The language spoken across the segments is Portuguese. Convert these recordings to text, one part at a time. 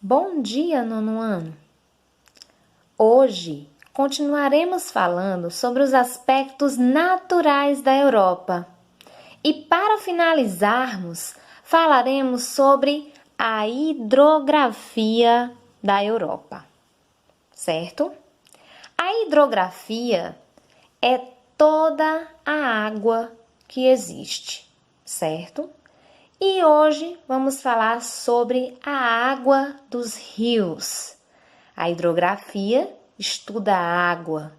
Bom dia, nono ano! Hoje continuaremos falando sobre os aspectos naturais da Europa. E para finalizarmos, falaremos sobre a hidrografia da Europa, certo? A hidrografia é toda a água que existe, certo? E hoje vamos falar sobre a água dos rios. A hidrografia estuda a água.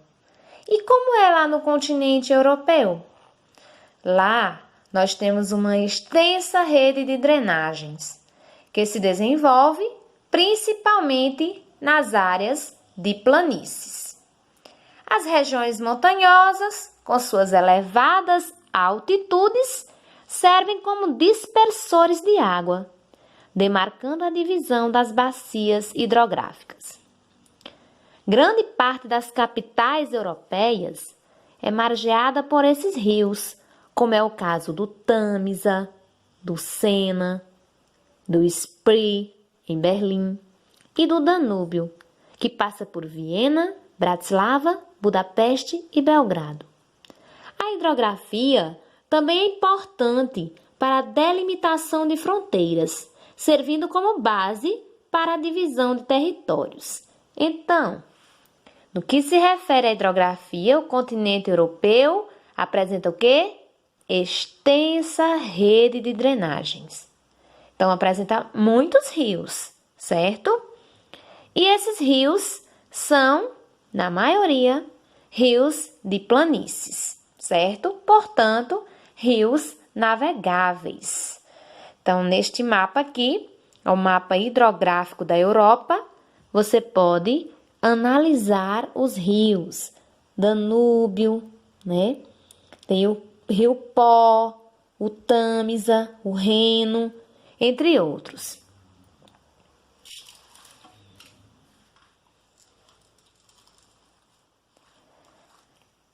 E como é lá no continente europeu? Lá nós temos uma extensa rede de drenagens que se desenvolve principalmente nas áreas de planícies. As regiões montanhosas, com suas elevadas altitudes, servem como dispersores de água, demarcando a divisão das bacias hidrográficas. Grande parte das capitais europeias é margeada por esses rios, como é o caso do Tâmisa, do Sena, do Spree, em Berlim, e do Danúbio, que passa por Viena, Bratislava, Budapeste e Belgrado. A hidrografia também é importante para a delimitação de fronteiras, servindo como base para a divisão de territórios. Então, no que se refere à hidrografia, o continente europeu apresenta o quê? Extensa rede de drenagens. Então, apresenta muitos rios, certo? E esses rios são, na maioria, rios de planícies, certo? Portanto, rios navegáveis. Então, neste mapa aqui, é o mapa hidrográfico da Europa, você pode analisar os rios. Danúbio, né? Tem o Rio Pó, o Tâmisa, o Reno, entre outros.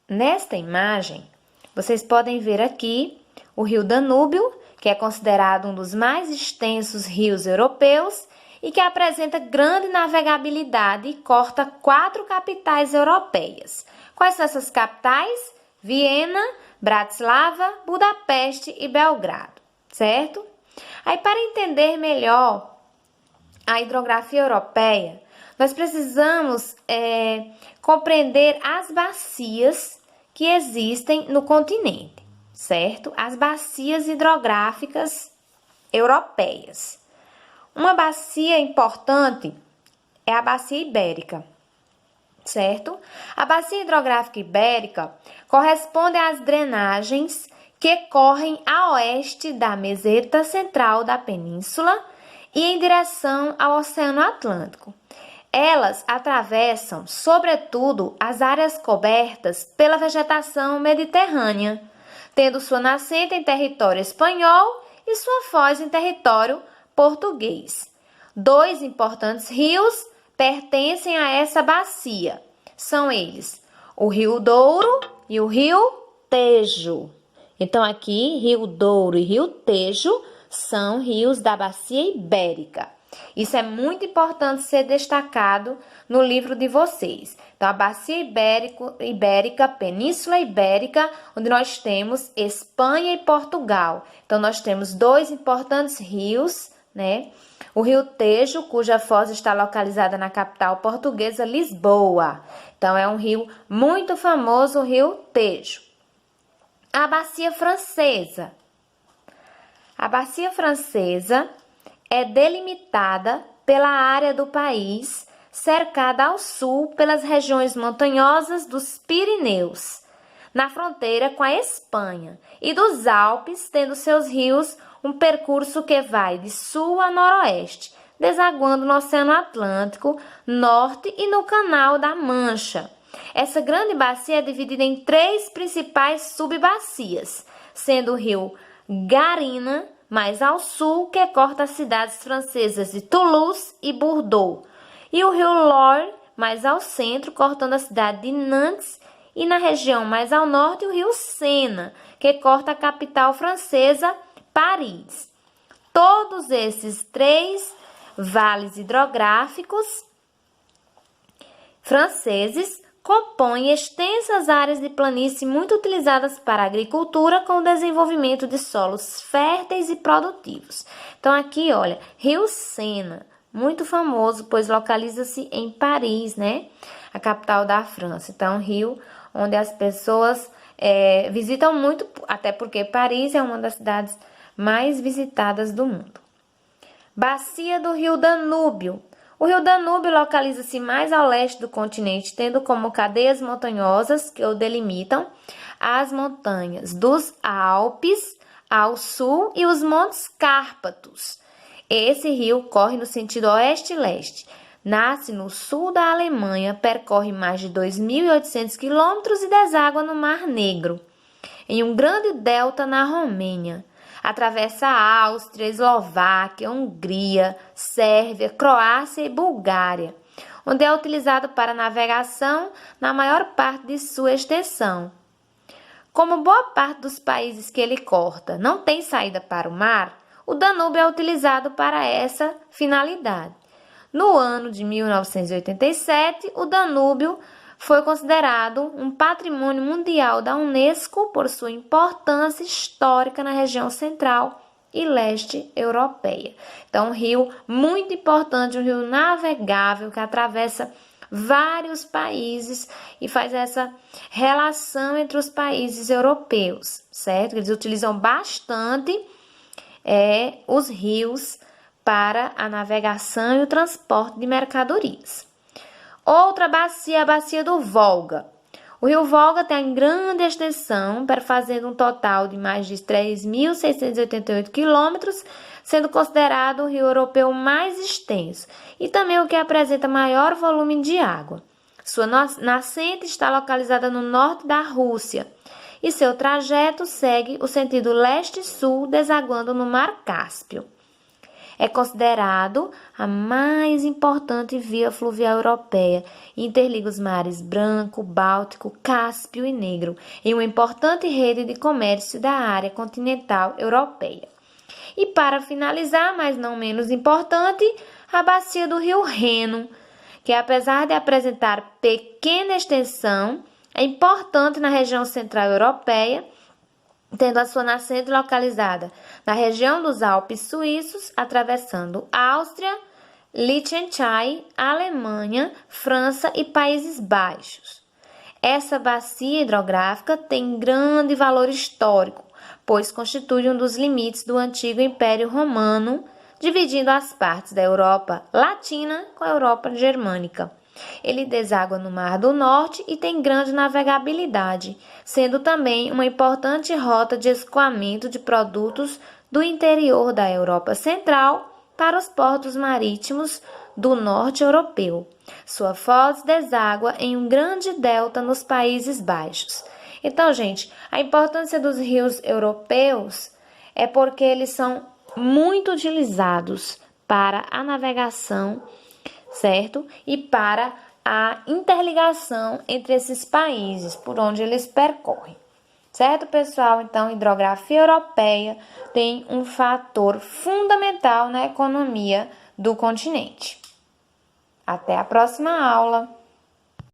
Nesta imagem, vocês podem ver aqui o rio Danúbio, que é considerado um dos mais extensos rios europeus e que apresenta grande navegabilidade e corta 4 capitais europeias. Quais são essas capitais? Viena, Bratislava, Budapeste e Belgrado, certo? Aí, para entender melhor a hidrografia europeia, nós precisamos compreender as bacias que existem no continente, certo? As bacias hidrográficas europeias. Uma bacia importante é a bacia ibérica, certo? A bacia hidrográfica ibérica corresponde às drenagens que correm a oeste da meseta central da península e em direção ao Oceano Atlântico. Elas atravessam, sobretudo, as áreas cobertas pela vegetação mediterrânea, tendo sua nascente em território espanhol e sua foz em território português. 2 importantes rios pertencem a essa bacia. São eles o Rio Douro e o Rio Tejo. Então, aqui, Rio Douro e Rio Tejo são rios da bacia ibérica. Isso é muito importante ser destacado no livro de vocês. Então, a bacia ibérica, Península Ibérica, onde nós temos Espanha e Portugal. Então, nós temos 2 importantes rios, né? O Rio Tejo, cuja foz está localizada na capital portuguesa, Lisboa. Então, é um rio muito famoso, o Rio Tejo. A bacia francesa. A bacia francesa é delimitada pela área do país, cercada ao sul pelas regiões montanhosas dos Pirineus, na fronteira com a Espanha, e dos Alpes, tendo seus rios um percurso que vai de sul a noroeste, desaguando no Oceano Atlântico Norte e no Canal da Mancha. Essa grande bacia é dividida em 3 principais subbacias, sendo o rio Garina, mais ao sul, que corta as cidades francesas de Toulouse e Bordeaux, e o rio Loire, mais ao centro, cortando a cidade de Nantes, e na região mais ao norte, o rio Sena, que corta a capital francesa, Paris. Todos esses 3 vales hidrográficos franceses compõem extensas áreas de planície muito utilizadas para a agricultura com o desenvolvimento de solos férteis e produtivos. Então aqui, olha, Rio Sena, muito famoso, pois localiza-se em Paris, né? A capital da França. Então, rio onde as pessoas visitam muito, até porque Paris é uma das cidades mais visitadas do mundo. Bacia do Rio Danúbio. O Rio Danúbio localiza-se mais ao leste do continente, tendo como cadeias montanhosas que o delimitam as montanhas dos Alpes ao sul e os Montes Cárpatos. Esse rio corre no sentido oeste-leste. Nasce no sul da Alemanha, percorre mais de 2.800 quilômetros e deságua no Mar Negro, em um grande delta na Romênia. Atravessa a Áustria, Eslováquia, Hungria, Sérvia, Croácia e Bulgária, onde é utilizado para navegação na maior parte de sua extensão. Como boa parte dos países que ele corta não tem saída para o mar, o Danúbio é utilizado para essa finalidade. No ano de 1987, o Danúbio foi considerado um patrimônio mundial da Unesco por sua importância histórica na região central e leste europeia. Então, um rio muito importante, um rio navegável que atravessa vários países e faz essa relação entre os países europeus, certo? Eles utilizam bastante os rios para a navegação e o transporte de mercadorias. Outra bacia, a bacia do Volga. O rio Volga tem grande extensão, perfazendo um total de mais de 3.688 quilômetros, sendo considerado o rio europeu mais extenso e também o que apresenta maior volume de água. Sua nascente está localizada no norte da Rússia e seu trajeto segue o sentido leste-sul, desaguando no Mar Cáspio. É considerado a mais importante via fluvial europeia e interliga os mares Branco, Báltico, Cáspio e Negro em uma importante rede de comércio da área continental europeia. E para finalizar, mas não menos importante, a bacia do Rio Reno, que apesar de apresentar pequena extensão, é importante na região central europeia, tendo a sua nascente localizada na região dos Alpes suíços, atravessando Áustria, Liechtenstein, Alemanha, França e Países Baixos. Essa bacia hidrográfica tem grande valor histórico, pois constitui um dos limites do antigo Império Romano, dividindo as partes da Europa Latina com a Europa Germânica. Ele deságua no Mar do Norte e tem grande navegabilidade, sendo também uma importante rota de escoamento de produtos do interior da Europa Central para os portos marítimos do norte europeu. Sua foz deságua em um grande delta nos Países Baixos. Então, gente, a importância dos rios europeus é porque eles são muito utilizados para a navegação, certo? E para a interligação entre esses países por onde eles percorrem. Certo, pessoal? Então, a hidrografia europeia tem um fator fundamental na economia do continente. Até a próxima aula!